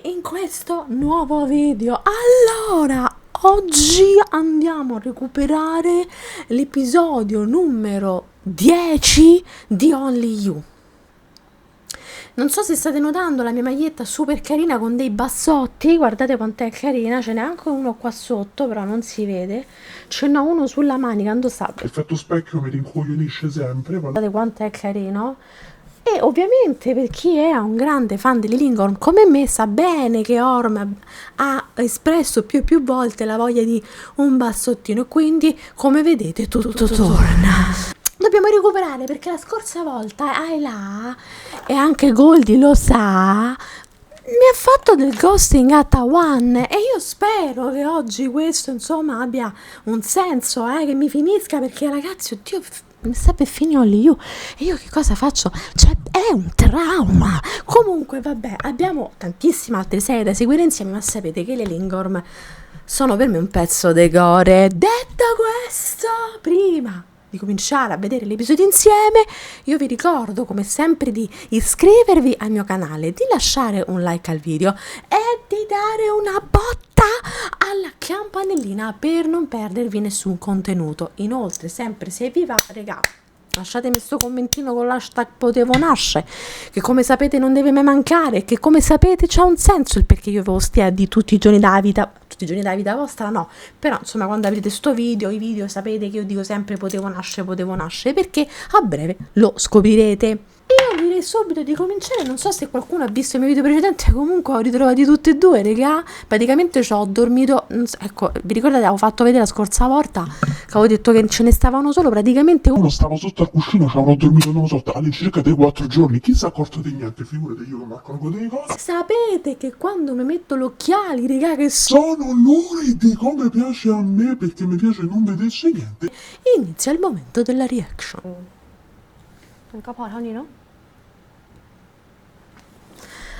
in questo nuovo video. Allora, oggi andiamo a recuperare l'episodio numero 10 di Only You. Non so se state notando la mia maglietta super carina con dei bassotti, guardate quant'è carina, ce n'è anche uno qua sotto, però non si vede, ce n'ho uno sulla manica, dove sta? L'effetto specchio mi rincoglionisce sempre. Guardate quanto è carino. E ovviamente per chi è un grande fan di Lily Orm come me sa bene che Orm ha espresso più e più volte la voglia di un bassottino e quindi come vedete tutto torna. Dobbiamo recuperare perché la scorsa volta Ayla e anche Goldie lo sa mi ha fatto del ghosting a Tawan e io spero che oggi questo insomma abbia un senso, che mi finisca perché ragazzi oddio mi sta per finire Only You e io che cosa faccio? Cioè è un trauma. Comunque vabbè, abbiamo tantissime altre serie da seguire insieme, ma sapete che le Lily Orm sono per me un pezzo de core. Detto questo, prima di cominciare a vedere l'episodio insieme, io vi ricordo come sempre di iscrivervi al mio canale, di lasciare un like al video e di dare una botta alla campanellina per non perdervi nessun contenuto. Inoltre, sempre se vi va, regà, lasciatemi questo commentino con l'hashtag potevo nasce, che come sapete non deve mai mancare, che come sapete c'ha un senso il perché io avevo stia di tutti i giorni della vita, tutti i giorni della vita vostra no, però insomma quando avrete sto video, i video sapete che io dico sempre potevo nascere, perché a breve lo scoprirete. Io direi subito di cominciare, non so se qualcuno ha visto i miei video precedenti, comunque ho ritrovati tutti e due, regà, praticamente ci ho dormito, ecco, vi ricordate, avevo fatto vedere la scorsa volta, che avevo detto che ce ne stavano solo praticamente uno. Stavo sotto al cuscino, ci avrò dormito, non lo so, all'incirca dei 4 giorni, chi si è accorto di niente, figurate io che mi accorgo delle cose. Sapete che quando mi metto gli occhiali, regà, che Sono luridi come piace a me, perché mi piace non vedersi niente. inizia il momento della reaction. มันก็พอเท่านี้เนาะ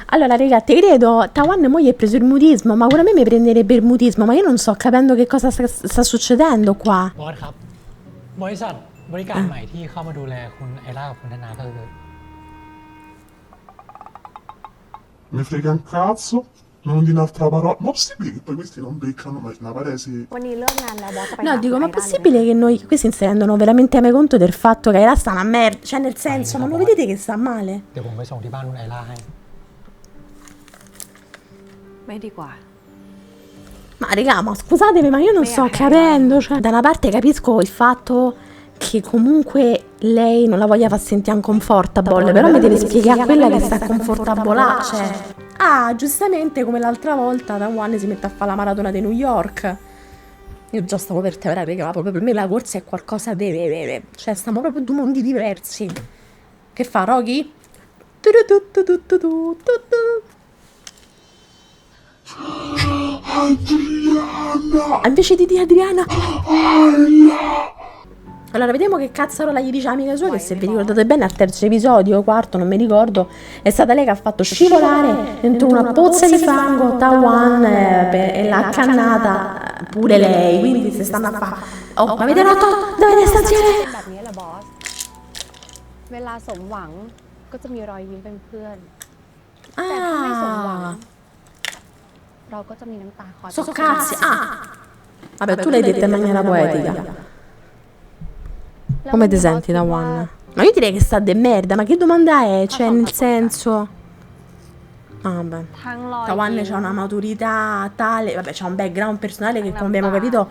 Allora, ragazzi, credo Tawan moglie ha preso il mutismo, ma pure a me mi prenderebbe il mutismo, ma io non sto capendo che cosa sta succedendo qua. บอสครับบริษัทบริการใหม่ที่เข้ามาดูแลคุณไอร่ากับคุณธนาก็คือ Mi frega un cazzo, non di un'altra parola. Ma possibile che poi questi non beccano mai una paresi? วันนี้เลิกงานแล้วบอสจะไป No, หา dico, คุณ ma ไอ è ด้าเลย possibile che noi, questi si rendono veramente mai conto del fatto che Ayla sta una merda, cioè nel senso, ma non vedete che sta male? เดี๋ยวผมไปส่งที่บ้านคุณไอร่าให้ ไม่ดีกว่า Ma raga, ma scusatemi, ma io non sto capendo, cioè, da una parte capisco il fatto che comunque lei non la voglia far sentire uncomfortable, però mi deve spiegare a quella che sta comfortable là, cioè. Ah, giustamente come l'altra volta Tawan si mette a fare la maratona di New York. Io già stavo per te, perché proprio per me la corsa è qualcosa di... Cioè, stiamo proprio due mondi diversi. Che fa, Rocky? Adriana! Invece di Adriana... Ayla! Allora, vediamo che cazzarola gli dice amica sua, che se vi ricordate bene al terzo episodio, quarto, non mi ricordo, è stata lei che ha fatto scivolare dentro una pozza di fango Tawan e l'ha accannata pure lei, quindi se stanno a fare... Oh, ma avete rotto? Dovete stare insieme? แบบนี้แหละบอส เวลาสมหวังก็จะมีรอยยิ้มเป็นเพื่อน แต่ถ้าไม่สมหวัง Ah, เราก็จะมีน้ำตาคอย so cazzi. Ah, vabbè, tu l'hai detta in maniera poetica. Come ti senti, Tawan? Ma io direi che sta de merda, ma che domanda è? Cioè, nel senso... Ah, vabbè. ทั้งรอย Tawan ยิ้ม c'ha una maturità tale, vabbè, c'ha un background personale che come abbiamo capito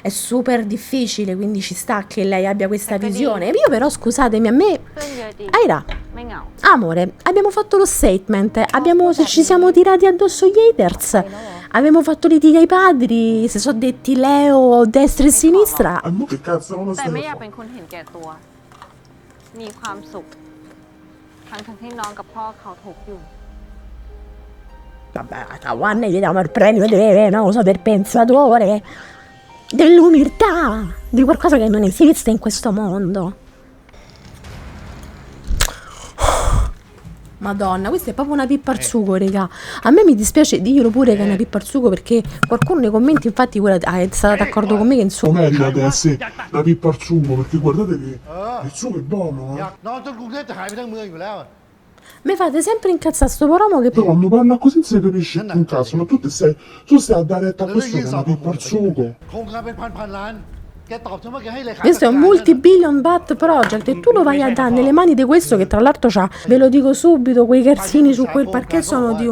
è super difficile, quindi ci sta che lei abbia questa visione. Io però, scusatemi, a me... เพื่อนเยอะดี Aira, ไม่เหงา amore, abbiamo fatto lo statement, ci siamo tirati addosso gli haters, abbiamo fatto litigare ai padri, si sono detti Leo destra e sinistra. E mo che cazzo non lo แต่ stai ไม่ a อยาก fare? เป็นคนเห็นแก่ตัว มีความสุข ทั้งที่น้องกับพ่อเขาทุกข์อยู่ Vabbè, a Tawan gli diamo il premio non lo so, del pensatore, dell'umiltà, di qualcosa che non esiste in questo mondo. Madonna, questa è proprio una pippa al sugo, raga. A me mi dispiace dirlo pure che è una pippa al sugo perché qualcuno nei commenti, infatti, è stato d'accordo con me che insomma... Come merita di essere la pippa al sugo, perché guardate che il sugo è buono, อยากนอนจนกรุงเทพจะหายไปทั้งเมืองอยู่แล้วอะ Mi fate sempre incazzare sto poromo che... Però quando parla così non si capisce un cazzo, ma tu stai a dare retta a แล้วเรื่อง questo ยื่ che น è สอบ una ของ pippa ผม al จะเป็นยังไง sugo. โครงการเป็นพันล้าน แกตอบฉันว่าแกให้เลขา Questo è un จัดการ multi-billion baht project e tu lo vai a dare nelle mani di questo che tra l'altro c'ha, ve lo dico subito, quei garzini su quel parquet sono di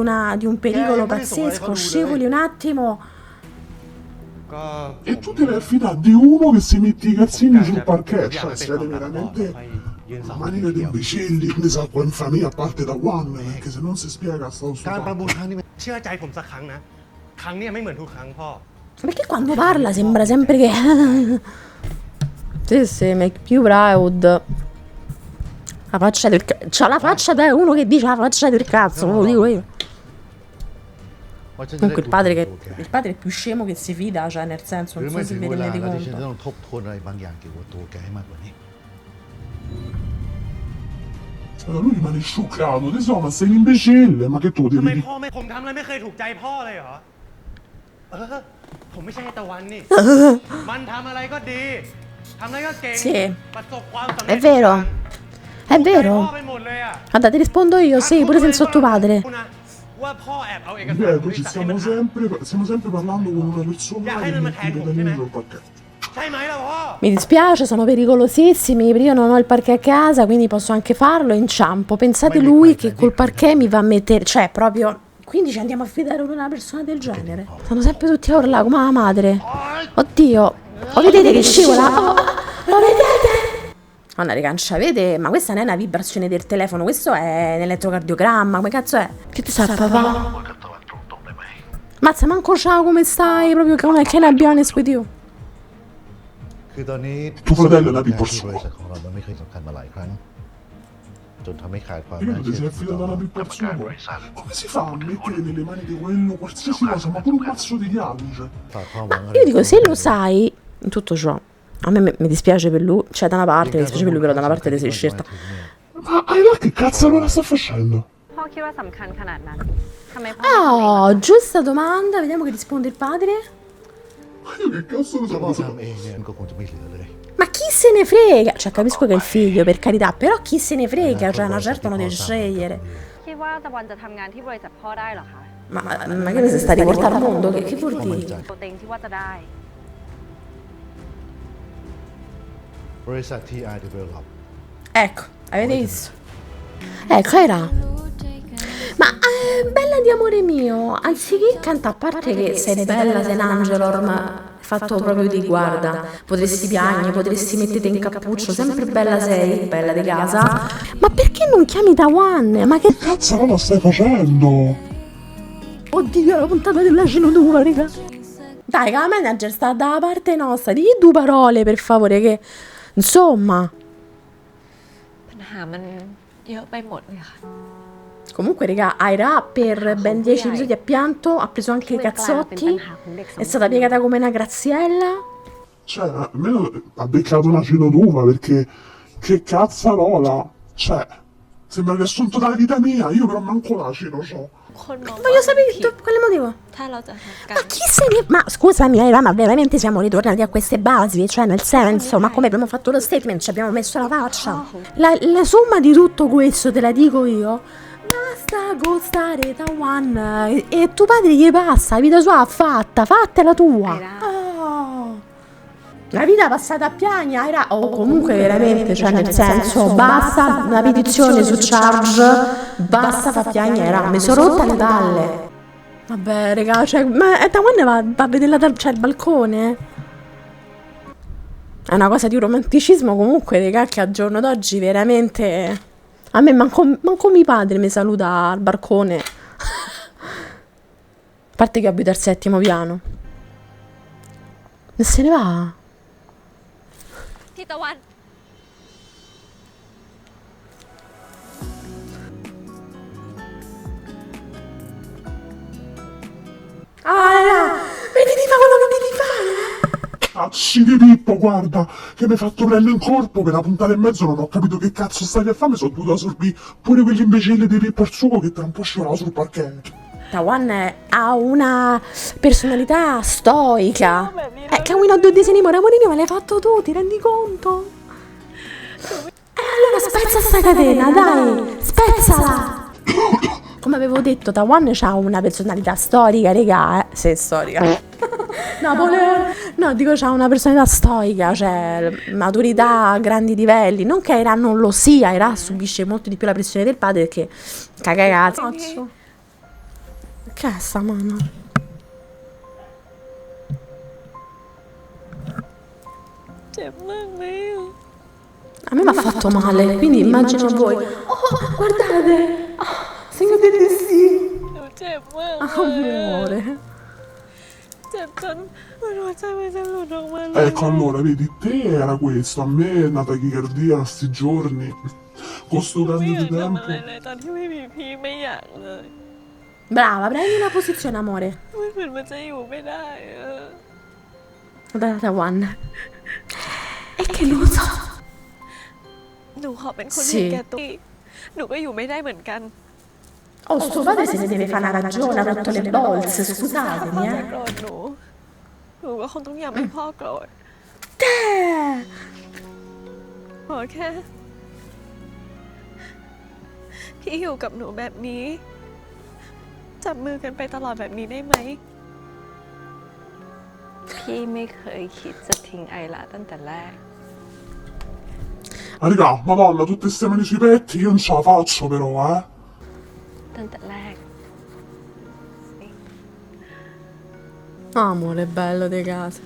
un pericolo pazzesco, scivoli un attimo. ก็ E tu ti devi affidare di uno che si mette i cazzini sul parquet, อยาก cioè ให้เป็น siete ความลับก่อน veramente ค่อยยื่นสอบ una maniera di imbecilli, ne sa qua in famiglia a parte da One, perché se non si spiega sta การประมูล sto ครั้งนี้มัน เชื่อใจผมสักครั้งนะ ครั้งเนี้ยไม่เหมือนทุกครั้งพ่อ Perché quando parla sembra sempre che... Sì, sì, make più proud. La faccia del cazzo. C'ha la faccia da uno che dice la faccia del cazzo, ve lo dico io. เพราะฉันจะได้ Comunque il padre è più scemo che si fida, cioè nel senso, หรือ non ไม่ so ถึ se ง vi เวลา rendete แล้วที่ฉัน conto. จะต้องทบทวนอะไรบางอย่างเกี่ยวกับตัวแกให้มากกว่านี้ Allora lui rimane scioccato, tesoro, ma sei un imbecille, ma che tu ทำไม devi... พ่อไม่ผมทำอะไรไม่เคยถูกใจพ่อเลยเหรอ ผมไม่ใช่ตะวันนี่ มันทำอะไรก็ดี ทำอะไรก็เก่ง Sì, ประสบความสำเร็จ è vero. È ใจพ่อ vero. ไปหมดเลยอ่ะ Guarda, ti rispondo io, sì, pure senza tuo padre. ว่าพ่อแอบเอาเอกสารบ Ripeto, ริ ci ษัทให้มัน stiamo sempre parlando con una persona Ya, che non mi mette i tengo, pedalini sì, sul parquet. ใช่ไหมล่ะพ่อ Mi dispiace, sono pericolosissimi, io non ho il parquet a casa, quindi posso anche farlo, inciampo. Pensate lui che col parquet mi va a mettere, cioè proprio... Quindi ci andiamo a fidare di una persona del genere? Stanno sempre tutti a urlare come la madre. Oddio, lo vedete che scivola? Oh, lo vedete? Guarda, raga, non c'avete, ma questa non è una vibrazione del telefono, questo è un elettrocardiogramma, come cazzo è? Che ti sa, papà? Mazza, manco ciao, come stai? Proprio che ne abbiamo with you. คือตอนนี้ Tuo fratello è una ที่ pippa บ al ริ sugo. ษัทของเรามันไม่เคยสำคัญมาหลายครั้ง จนทำให้ขาดความ Io น่า ti เชื่อ sei ถือต่อ affidato alla pippa al sugo. Come si fa a mettere nelle mani di quello qualsiasi cosa, ma pure un mazzo di cioè? ฝากความหวังอะไร Io dico, se lo sai, in tutto ciò, a me mi dispiace per lui, cioè da una parte mi dispiace per lui, però da una parte sei scelta. Ma Aira che cazzo allora sta facendo? พ่อคิดว่าสำคัญขนาดนั้นทำไมพ่อ Oh, giusta domanda, vediamo che risponde il padre. Ma io che cazzo ne ถ้า so พ่อ cosa... ทำเองเนี่ยมันก็คงจะไม่เหลือเลย Ma chi se ne frega? Cioè, capisco che è il figlio, per carità, però chi se ne frega? Cioè, una certa uno deve scegliere. คิดว่าตะวันจะทำงานที่บริษัทพ่อได้เหรอคะ Ma che ne si sta a riportare al mondo? Che vuol dire? ตัวเต็งที่ว่าจะได้ บริษัท TI Develop Ecco, avete visto? Ecco, era. Ma bella di amore mio, anziché cantare, a parte che sei bella, sei un angelo, ormai fatto proprio di guarda, potresti piangere, potresti mettere in cappuccio, sempre bella sei, bella di casa. Ma perché non chiami Tawan? Ma che Che cazzo allora stai facendo? oddio, la puntata dell'asino d'uva, raga. Dai, che la manager sta dalla parte nostra, digli due parole per favore, che insomma. ปัญหามันเยอะไปหมดเลยค่ะ Comunque, raga, Aira per ben 10 episodi ha pianto, ha preso anche i cazzotti, è stata piegata come una graziella. Cioè, almeno ha beccato un acino d'uva perché... Che cazzarola! Cioè, sembra riassunto dalla vita mia, io però manco l'acino c'ho. คนมอง Voglio ว่า sapere ผิด quale motivo. ถ้าเราจะหักกั Ma น chi se ne... Ma scusami, Aira, ma veramente siamo ritornati a queste basi? Cioè, nel senso, ma come abbiamo fatto lo statement, ci abbiamo messo la faccia? La somma di tutto questo, te la dico io, basta gostare da One e tuo padre gli passa, la vita sua ha fatta, fattela tua. Oh. La vita passata a piagna, Aira, o comunque veramente, cioè nel senso, basta una petizione su Charge, basta fa piagna, Aira, mi sono rotta le palle. Vabbè, raga, cioè, ma da quando va a vedere cioè, il balcone? È una cosa di romanticismo comunque, raga, che al giorno d'oggi veramente... A me manco mio padre mi saluta al balcone. A parte che abito al 7° piano. E se ne va? ที่ตะวัน Ah, vedi di fare quello che devi fare? Cazzi di Pippo, guarda, che mi hai fatto prendere in corpo per una puntata e mezzo, non ho capito che cazzo stavi a fare, mi sono dovuto assorbire pure quegli imbecilli di Pippo al sugo che tra un po' scivolava sul parquet. Tawan ha una personalità stoica. Che uno due disegni Moramorino me l'hai fatto tu, ti rendi conto? E allora spezza sta catena, dai, spezzala! Come avevo detto, Tawan ha una personalità storica, regà, sì, storica. No, dico, c'ha una personalità stoica, cioè maturità a grandi livelli. Non che Ira non lo sia, Ira subisce molto di più la pressione del padre perché caga cazzo. Che è sta mano? A me mi ha fatto male, quindi immagino voi. Oh, guardate! Oh, segno del destino. หนูเจ็บมาก Amore. เจ็บจนหัวใจมันจะหลุดออกมาเลย Ecco, allora, vedi, te era questo, a me è una tachicardia a sti giorni, con sto ไม่ grande อยาก di ทำอะไร tempo. เลยตอนที่ไม่มีพี่ไม่อยากเลย Brava, prendi una posizione, amore. มันเหมือนมันจะอยู่ไม่ได้อะ Guardate Tawan. È che non so. หนูขอเป็นคน sì. เห็นแก่ตัวหนูก็อยู่ไม่ได้เหมือนกัน Oh, suo padre se ne deve fare una ragione, ha rotto le bolse, ถ้า scusatemi, พ่อจะ eh. โกรธหนูหนูก็คงต้องยอมให้พ่อโกรธ ขอแค่พี่อยู่กับหนูแบบนี้ จับมือกันไปตลอดแบบนี้ได้ไหม พี่ไม่เคยคิดจะทิ้งไอละตั้งแต่แรก Ma raga, madonna, tutte ste mani sui petti, io non ce la faccio però, eh. ตั้งแต่แรก Amore bello di casa.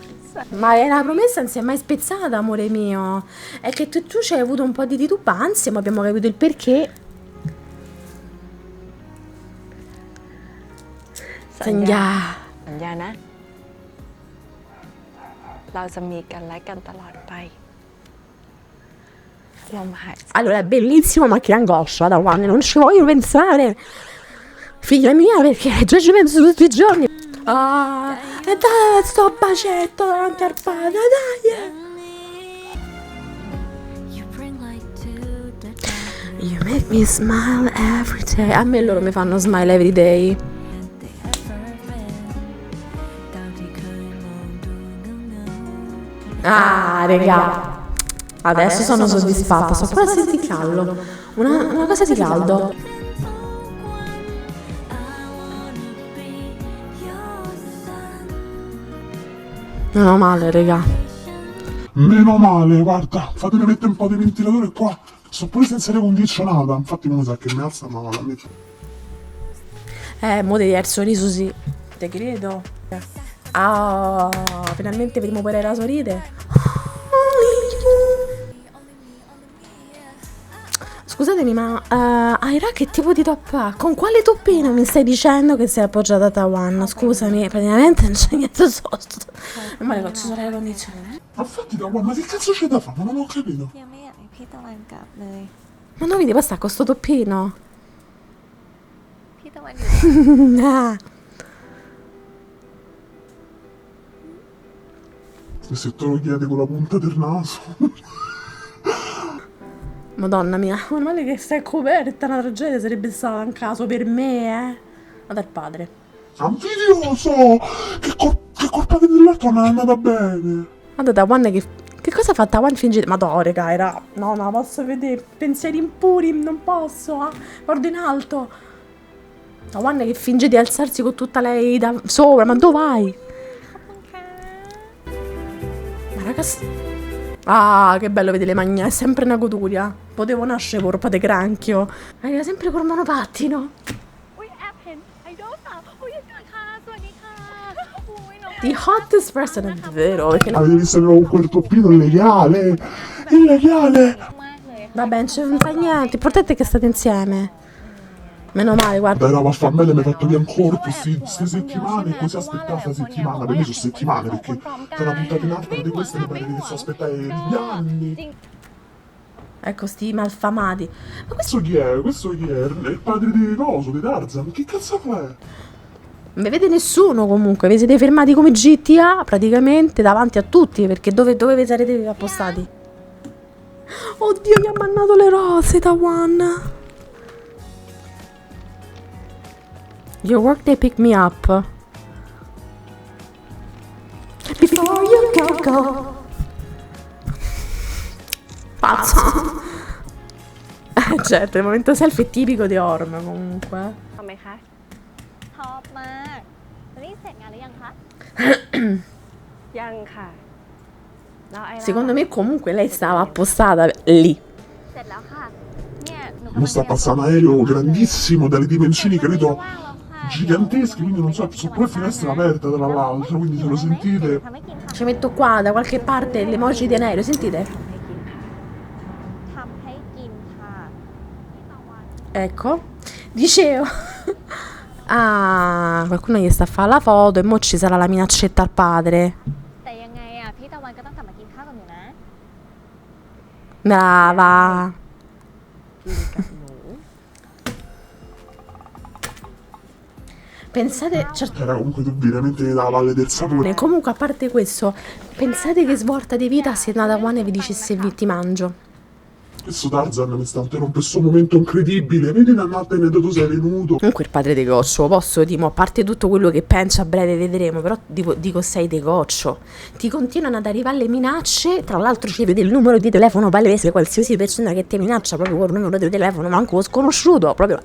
Ma la promessa non si è mai spezzata, amore mio. È che tu ci hai avuto un po' di titubanza, ma abbiamo capito il perché. สัญญา สัญญานะ เราจะมีกันและกันตลอดไปลมหายใจ Allora, è bellissimo, ma che angoscia, da quando non ci voglio pensare. Figlia mia, perché già ci penso tutti i giorni. Ah, e dai, sto bacetto davanti al padre, dai. You make me smile every day. A me loro mi fanno smile every day. Ah, regà. Adesso sono soddisfatta, sto ancora a sentire caldo. Una cosa di caldo. Meno male, regà. Meno male, guarda, fatemi mettere un po' di ventilatore qua. Sto pure senza aria condizionata, infatti non mi sa che mi alza, ma la metto. Mo devi il sorriso sì. Te credo. Ah, finalmente vedremo pure la sorride. Scusatemi, ma Aira che tipo di top ha? Con quale toppino mi stai dicendo che sei appoggiata a Tawan? Scusami, praticamente non c'è niente sotto. Ma le faccio solo l'aria condizionata. Ma infatti, da ma che cazzo c'è da fare? Ma non ho capito. ยังไม่อยากให้พี่ตะวันกลับเลย Ma non vedi, questa con sto toppino? พี่ตะวันอยู่ Ah. Se te lo chiedi con la punta del naso. Madonna mia, meno male che stai coperta, una tragedia sarebbe stata un caso per me, eh. Ma dal padre. Invidioso! Che colpa dell'altro non è andata bene. Guarda Tawan che cosa ha fatto Tawan finge... Madonna, raga, era... No, no, posso vedere. Pensieri impuri, non posso, guardo in alto. Tawan che finge di alzarsi con tutta lei da sopra, ma dove vai? Ma ragazzi... Ah, che bello vedere le magne, è sempre una goduria. Potevo nascere corpa di granchio. Era sempre col monopattino. อุ้ยแอบเห็นไอดอลสาวอุ้ยเกิดค่ะสวัสดีค่ะอุ้ยน้อง The hottest person, è vero, perché... Avete visto che con quel toppino illegale? Illegale! มากเลยค่ะ Vabbè, non c'è non fa niente, l'importante è che state insieme. Meno male, guarda. Dai, no, ma fa bene, mi hai fatto via un corpo, queste settimane, così aspettare questa settimana, per me sono settimane, perché te la puntata in alto di queste mi pare che so aspettare gli anni. Ecco, sti malfamati. Ma Questo chi è? Questo chi è? Il padre di Coso, di Tarzan? Che cazzo fa? non mi vede nessuno comunque, vi siete fermati come GTA praticamente davanti a tutti, perché dove vi sarete appostati? Oddio, mi ha mandato le rose, Tawan. Your work they pick me up. Before you go. Pazzo. Certo, il momento selfie è tipico di Orm comunque. ทำไหมคะ ชอบมากแล้วนี่เสร็จงานหรือยังคะ ยังค่ะแล้วไอร่า Secondo me comunque lei stava appostata lì. เสร็จแล้วค่ะ เนี่ยหนู Mi sta passando un aereo grandissimo, dalle dimensioni ไม่ credo ว่างแล้วค่ะ gigantesche, quindi non so, sono pure finestre aperte tra l'altro, quindi se lo sentite. ทำให้กินค่ะ Ci metto qua da qualche parte l'emoji di aereo, sentite? ทำให้กินค่ะพี่ตะวัน Ecco, dicevo. Ah, qualcuno gli sta a fare la foto e mo ci sarà la minaccetta al padre. แต่ยังไงอ่ะพี่ตะวันก็ต้องกลับมากินข้าวกับหนูนะ Brava. Pensate, certo, Era comunque veramente la valle del sapore. comunque a parte questo, pensate che svolta di vita se Nada One vi dicesse ti mangio. Questo Tarzan mi sta interrompendo questo momento incredibile. Vedi Nannatene da dove sei venuto? Comunque il padre De Goccio, posso dire, a parte tutto quello che penso a breve vedremo, però dico sei De Goccio. Ti continuano ad arrivare le minacce, tra l'altro ci vede il numero di telefono palese, qualsiasi persona che ti minaccia proprio col numero di telefono, manco sconosciuto, proprio...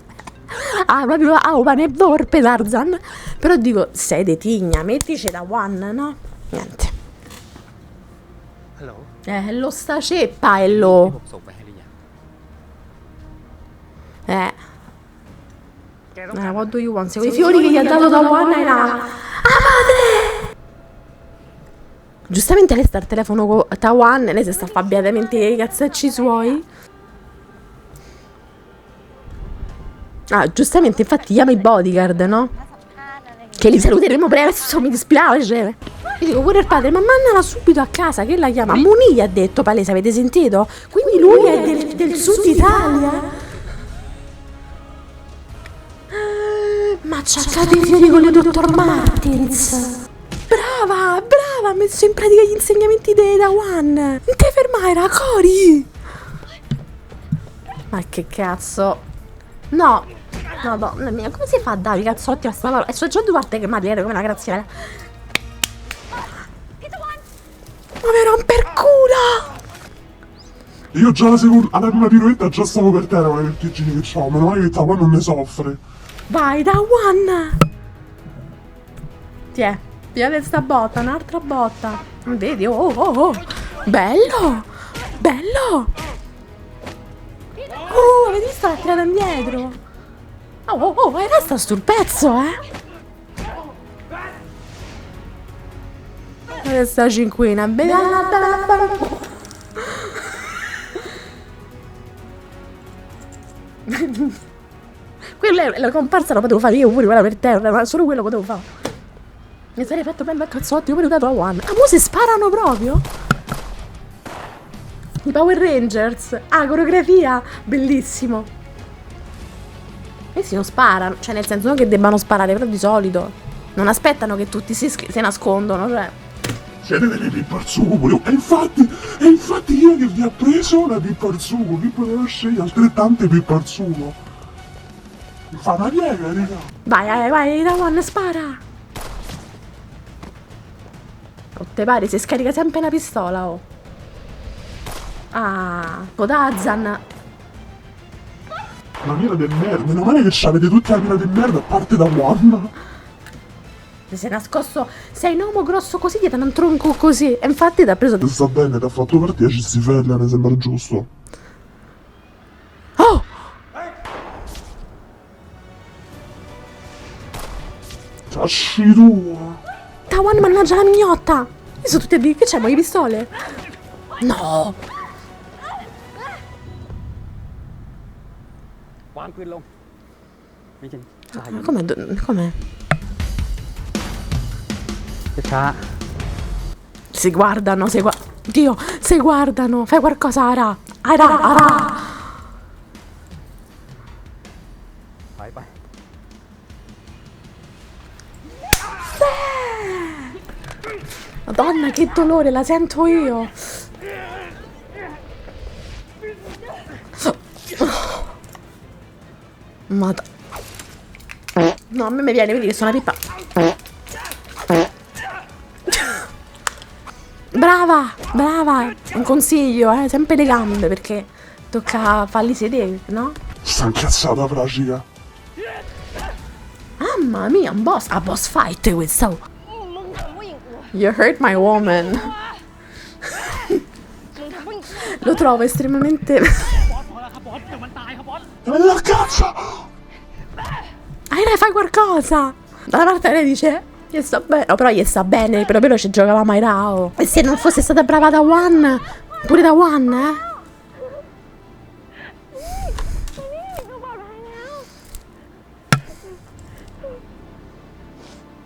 Ah, proprio pane e vorpe Tarzan. Però dico, sei de tigna, mettici da one, no? Niente. ฮัลโหล Lo sta ceppa, e lo... ผมส่งไปให้หรือยัง แกต้องการ What do you want? Quei fiori che gli ha dato da one ai là. Ah, madre! Giustamente lei sta al telefono con Tawan, lei si sta a fare beatamente i cazzacci suoi. Ah, giustamente, infatti chiama i bodyguard, no? ถ้าสัมภาษณ์อะไรอย่างเงี้ย Che li saluteremo presto, mi dispiace. Io dico pure il padre, ma mandala subito a casa, che la chiama? Muni gli ha detto, palese, avete sentito? Quindi lui è del sud Italia. Ma cercate i fiori con il dottor Martins. Brava, brava, ha messo in pratica gli insegnamenti di Dawan. Non ti fermare, era Cori. Ma che cazzo. No, madonna mia, come si fa a dare i cazzotti a sta parola? E sono già due volte che mi viene come una graziella. Ma mi romper culo! Io già alla prima piroetta già stavo per terra con le vertigini che ho, meno male che Tawan non ne soffre. Vai, da one! Tiè, pigliate sta botta, un'altra botta. Vedi, oh. Bello! Bello! Avete visto la tirata indietro? Oh, resta sul pezzo, Questa cinquina, bella. Quella è la comparsa, la potevo fare io pure, quella per terra, ma solo quello potevo fare. Mi sarei fatto bene a cazzotti, ho dato a one. Ah, mo si sparano proprio? I Power Rangers. Ah, coreografia, bellissimo. E si non sparano, cioè nel senso non che debbano sparare, però di solito non aspettano che tutti si nascondono, cioè. Siete delle pipparzugoli. E infatti io che vi ho preso una pipparzugo, vi potevo scegliere altrettante pipparzugo. Mi fa una piega, raga. Vai, da one, spara. Non te pare, si scarica sempre una pistola, oh. Ah, Tarzan. La mira del merda, meno male che c'avete tutta la mira del merda a parte da one. Ti sei nascosto, sei un uomo grosso così dietro un tronco così. E infatti ti ha preso... Sta bene, ti ha fatto partire a Cistifella, mi sembra giusto. Oh! Casci tua! Tawan, mannaggia la mignotta! Io sono tutte che c'è, ma le pistole? No! วางปืนลงไม่ใช่ช้าอยู่ Com'è? ช้า Si guardano, Dio, si guardano! Fai qualcosa, Ara! ไปไป Madonna, che dolore, la sento io! No, a me mi viene, vedi che sono una pippa. Brava! Un consiglio, sempre le gambe, perché tocca farli sedere, no? Sta incazzata pratica. Mamma mia, un boss, a boss fight questa. มึงทำผู้หญิงกู You hurt my woman. มึงทำผู้หญิงกู Lo trovo estremamente... La cazzo! Aira, fai qualcosa! Dalla parte lei dice, gli sta bene. No, però gli sta bene, però ci giocavamo ai Rao. E se non fosse stata brava da One, pure da One, eh?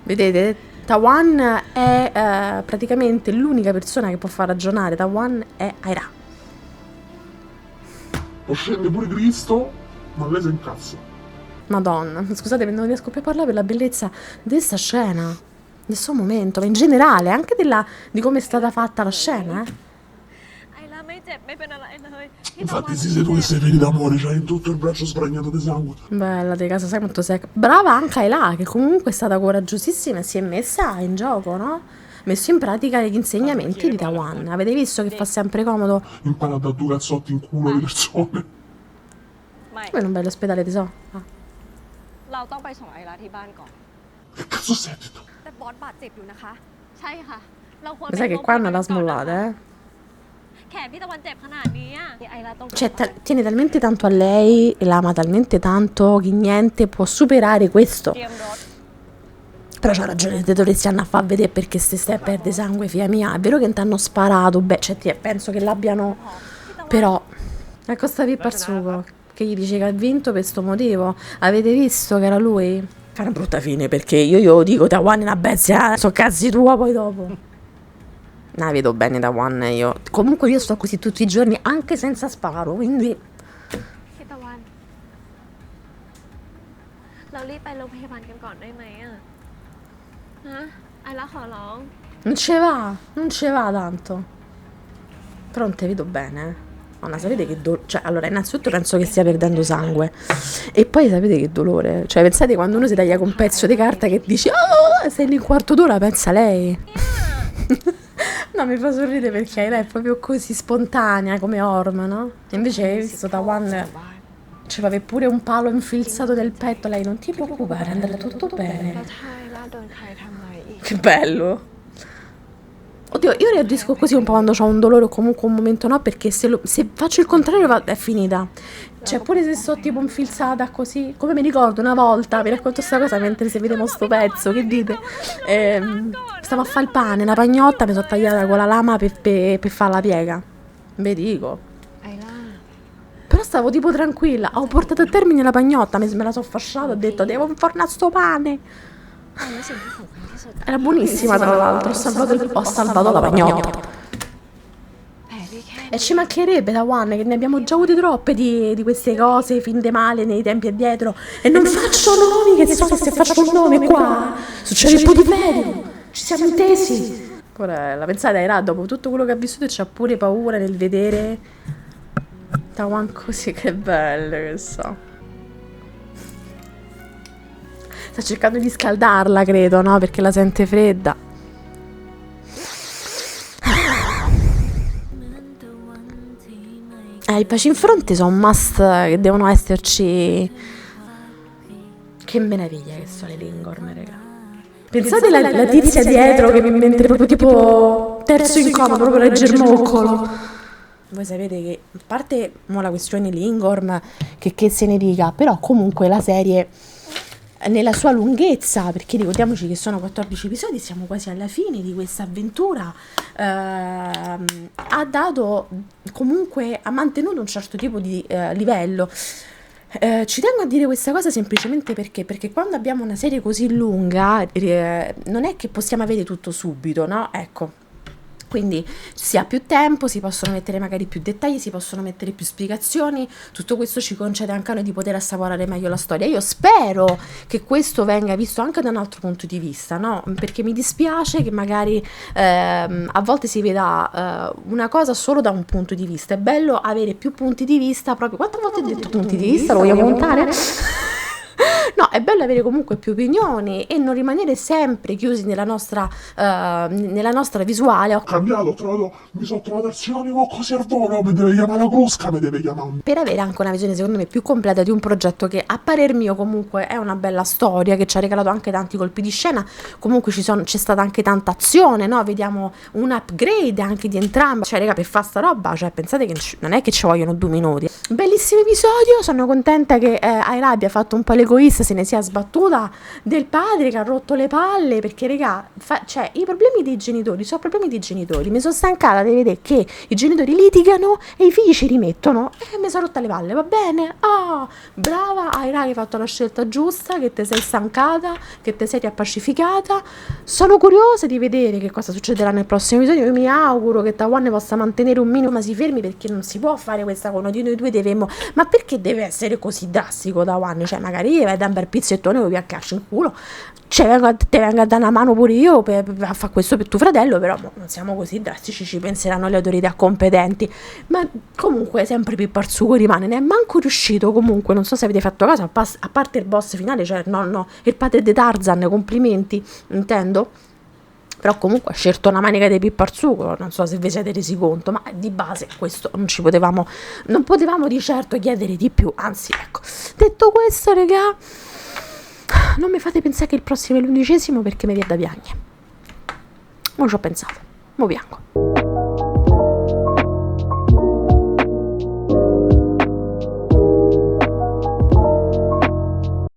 Vedete, Tawan è praticamente l'unica persona che può far ragionare. Tawan è Aira. Lo scende pure Cristo, ma lei si incazza. Madonna, scusate, non riesco più a parlare per la bellezza di questa scena, di questo momento, ma in generale, anche di come è stata fatta la scena, ไอล่าไม่เจ็บไม่เป็นอะไรเลยพี่ตะวัน Infatti si sei tu che sei ferito d'amore, c'hai tutto il braccio sbragnato di sangue. Bella di casa, sai quanto sei... Brava anche Ayla, che comunque è stata coraggiosissima e si è messa in gioco, no? Messo in pratica gli insegnamenti di Tawan. Avete visto che fa sempre comodo? Impara da due cazzotti in culo di persone. ไม่ Come non bello ospedale tesoro? Ah. เราต้องไปส่งไอล่าที่บ้านก่อน Che cazzo sei detto? แต่บอสบาดเจ็บอยู่นะคะ ใช่ค่ะ เราควร Mi sa che qua non la smollate, eh? แขนพี่ตะวันเจ็บขนาดนี้อะไอล่าต้อง Cioè, tiene talmente tanto a lei e la ama talmente tanto che niente può superare questo. เตรียมรถ Però c'ha ragione, te dovresti andare a far vedere perché se stai a perdere sangue, figlia mia. È vero che ti hanno sparato, beh, cioè, penso che l'abbiano... Però, ecco sta Pippa al sugo, che gli dice che ha vinto per sto motivo. Avete visto che era lui? Fa una brutta fine, perché io dico Tawan è una bestia, so cazzi tua poi dopo. No, vedo bene Tawan io. Comunque io sto così tutti i giorni, anche senza sparo, quindi... พี่ตะวัน เรารีบไปโรงพยาบาลกันก่อนได้ไหมอะฮะไอล่าขอร้อง Non ce va tanto. Però non te vedo bene, eh. Madonna, sapete che cioè, allora, innanzitutto penso che stia perdendo sangue. E poi sapete che dolore. Cioè, pensate quando uno si taglia con un pezzo di carta che dici oh, sei lì un quarto d'ora, pensa lei. No, mi fa sorridere perché lei è proprio così spontanea come Orm, no? E invece hai visto Tawan ci aveva pure un palo infilzato nel petto. Lei non ti preoccupare, andrà tutto bene. แล้วถ้าไอล่าโดนใครทำอะไรอีก Che bello. Oddio, io reagisco così un po' quando ho un dolore o comunque un momento no, perché se faccio il contrario è finita. Cioè, pure se sto tipo infilzata così, come mi ricordo una volta, vi racconto questa cosa mentre si vede sto pezzo, che dite? Stavo a fare il pane, una pagnotta, mi sono tagliata con la lama per fare la piega. Vi dico. ไอล่า Però stavo tipo tranquilla, ho portato a termine la pagnotta, me la sono fasciata, ho detto devo infornare sto pane. ความรู้สึกที่สำคัญที่สุด Era buonissima tra l'altro, ho salvato la pagnotta. แผลที่แค่ E ci mancherebbe da One, che ne abbiamo già avute troppe di queste cose finite male nei tempi addietro. E non faccio nomi, che so che se faccio un nome qua succede il putiferio. Ci siamo intesi. Porella, pensate, Aira, dopo tutto quello che ha vissuto c'ha pure paura nel vedere Tawan così, che bello che so. Sta cercando di scaldarla, credo, no? Perché la sente fredda. I baci in fronte sono un must che devono esserci. Che meraviglia che sono le Lingorm, raga. Pensate la tizia dietro che mi mette proprio tipo terzo incomodo, proprio legge il moccolo. Voi sapete che, a parte mo la questione Lingorm, che se ne dica, però comunque la serie nella sua lunghezza, perché ricordiamoci che sono 14 episodi, siamo quasi alla fine di questa avventura, ha dato comunque, ha mantenuto un certo tipo di livello. Ci tengo a dire questa cosa semplicemente perché quando abbiamo una serie così lunga non è che possiamo avere tutto subito, no? Ecco. Quindi si ha più tempo, si possono mettere magari più dettagli, si possono mettere più spiegazioni, tutto questo ci concede anche a noi di poter assaporare meglio la storia. Io spero che questo venga visto anche da un altro punto di vista, no? Perché mi dispiace che magari a volte si veda una cosa solo da un punto di vista. È bello avere più punti di vista proprio. Quante volte ho detto punti di vista? Lo vogliamo contare? No, è bello avere comunque più opinioni e non rimanere sempre chiusi nella nostra visuale. Cambiato, mi sono trovato il sinonimo Coservolo, mi deve chiamare la Crusca, mi deve chiamare. Per avere anche una visione secondo me più completa di un progetto che a parer mio comunque è una bella storia, che ci ha regalato anche tanti colpi di scena, comunque c'è stata anche tanta azione, no? Vediamo un upgrade anche di entrambi, cioè raga, per fare sta roba, cioè pensate che non è che ci vogliono 2 minuti. Bellissimo episodio, sono contenta che Aira abbia fatto un po' l'egoista, se ne sia sbattuta del padre che ha rotto le palle, perché raga, cioè i problemi dei genitori sono problemi dei genitori, mi sono stancata di vedere che i genitori litigano e i figli ci rimettono e mi sono rotta le palle, va bene? Ah, brava Aira, che hai fatto la scelta giusta, che te sei stancata, che te sei riappacificata. Sono curiosa di vedere che cosa succederà nel prossimo episodio. Io mi auguro che Taiwan possa mantenere un minimo, ma si fermi, perché non si può fare questa con uno di noi due, ma perché deve essere così drastico Taiwan? Cioè magari vai da un bel pizzettone e vi accascio in culo, cioè te venga a dare una mano pure io a fare questo per tuo fratello, però non siamo così drastici, ci penseranno le autorità competenti. Ma comunque sempre Pippo Sugo rimane, ne è manco riuscito, comunque non so se avete fatto caso, a parte il boss finale, cioè no, il padre di Tarzan, complimenti, intendo, però comunque ha scelto una manica di Pippo Sugo, non so se vi siete resi conto, ma di base questo non potevamo di certo chiedere di più, anzi ecco, detto questo regà, non mi fate pensare che il prossimo è l'11°, perché mi viene da piangere. Mo ci ho pensato, mo piango.